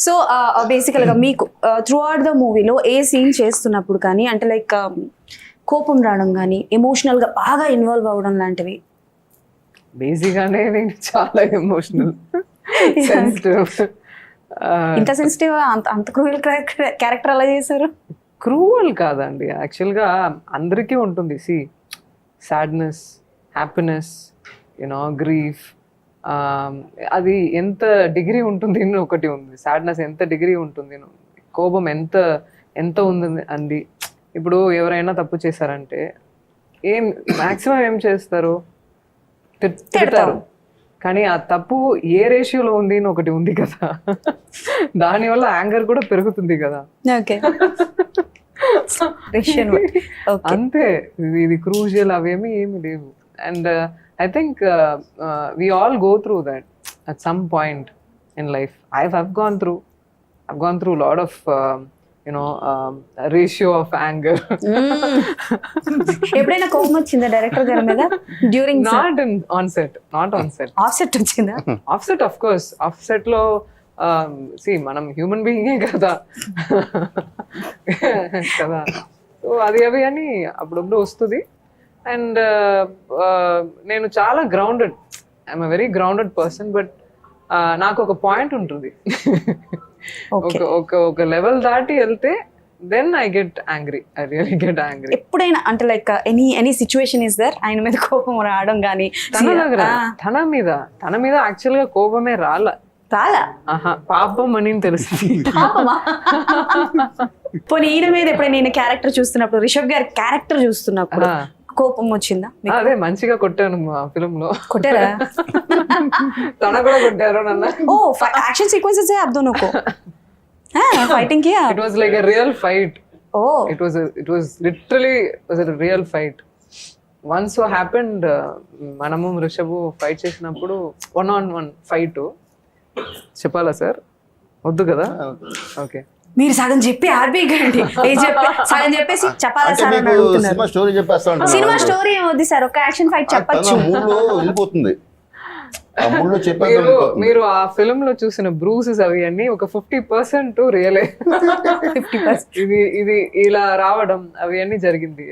So బేసికల్గా మీకు through out the మూవీలో ఏ సీన్ చేస్తున్నప్పుడు కానీ అంటే లైక్ కోపం రావడం కానీ ఎమోషనల్గా బాగా ఇన్వాల్వ్ అవ్వడం లాంటివి? బేసిక్గానే నేను చాలా ఎమోషనల్, సెన్సిటివ్. ఇంత సెన్సిటివ్, అంత అంత క్రూయల్ క్యారెక్టర్ అలా చేశారు? క్రూవల్ కాదండి, యాక్చువల్గా అందరికీ ఉంటుంది. సాడ్నెస్, హ్యాపీనెస్, యూనో, గ్రీఫ్, అది ఎంత డిగ్రీ ఉంటుంది ఒకటి ఉంది. సాడ్నెస్ ఎంత డిగ్రీ ఉంటుంది, కోపం ఎంత ఎంత ఉంది అండి. ఇప్పుడు ఎవరైనా తప్పు చేశారంటే మాక్సిమం ఏం చేస్తారు, తిడతారు. కానీ ఆ తప్పు ఏ రేషియోలో ఉంది అని ఒకటి ఉంది కదా, దానివల్ల యాంగర్ కూడా పెరుగుతుంది కదా. అంతే, ఇది క్రూషియల్ అవేమి ఏమి లేవు. And I think we all go through that at some point in life. I've gone through a lot of ratio of anger. ఎప్పుడైనా కోపం వచ్చిందా డైరెక్టర్ గారి మీద during? Not on set. Off set వచ్చిందా? Off set, of course. Off set లో మనం human బీయింగే కదా. కదా, సో అది అవి అని అప్పుడప్పుడు వస్తుంది. అండ్ నేను చాలా grounded, I'm a very grounded person. But నాకు ఒక పాయింట్ ఉంటుంది, ఒక లెవెల్ దాటి వెళ్తే then I get angry. I really get angry. ఎప్పుడైనా అంటే like any situation is there ఆయన మీద కోపం రావడం కానీ? తన మీద యాక్చువల్ గా కోపమే రాలా. పాపం అని తెలుస్తుంది. పోనీ ఈయన మీద ఎప్పుడైనా నేను క్యారెక్టర్ చూస్తున్నప్పుడు, రిషబ్ గారి క్యారెక్టర్ చూస్తున్నప్పుడు కోపం వచ్చిందా? అదే మంచిగా కొట్టాను మా ఫిల్మ్ లో. కొట్టారా? తన కూడా కొట్టారు నన్ను. ఓ, యాక్షన్ సీక్వెన్సెస్ है आप दोनों को? फाइटिंग किया? It was like a real fight. Oh. It was literally a real fight. Once so happened, మనము రిషబ్ ఫైట్ చేసినప్పుడు 1-on-1 ఫైట్. చెప్పాలా సార్? వద్దు కదా? ఓకే, మీరు సగం చెప్పి ఆర్బీగండి, సగం చెప్పేసి చెప్పాలా సార్ అని అడుగుతున్నారు. సినిమా స్టోరీ వద్దు సార్, ఒక యాక్షన్ ఫైట్ చెప్పచ్చు. మీరు ఆ ఫిల్మ్ లో చూసిన బ్రూసెస్ అవి అన్ని ఒక 50% రియలే. 50% ఇది ఇలా రావడం అవి అన్ని జరిగింది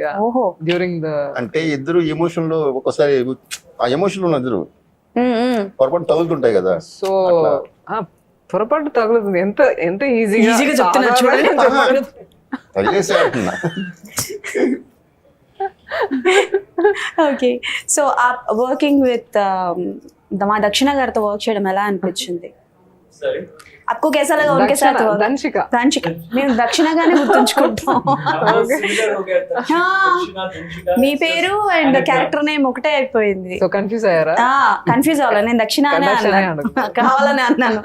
డ్యూరింగ్ ద. అంటే ఇద్దరు ఎమోషన్ లో ఒకసారి ఆ ఎమోషన్ లో ఇద్దరు పొరపాటు తగులుతుంటాయి కదా. సో పొరపాటు తగులుతుంది. ఎంత ఈజీగా చెప్తున్నా చూడండి. ఓకే, సో వర్కింగ్ విత్ మా దక్షిణ గారితో వర్క్ చేయడం ఎలా అనిపించింది? आपको कैसा लगा उनके साथ? दंशिका మేము దక్షిణగానే గుర్తుంచుకుంటాం. మీ పేరు అండ్ క్యారెక్టర్ నేమ్ ఒకటే అయిపోయింది. సో కన్ఫ్యూజ్ అయ్యారా? కన్ఫ్యూజ్ అవ్వాలి, నేను దక్షిణ కావాలని అన్నాను.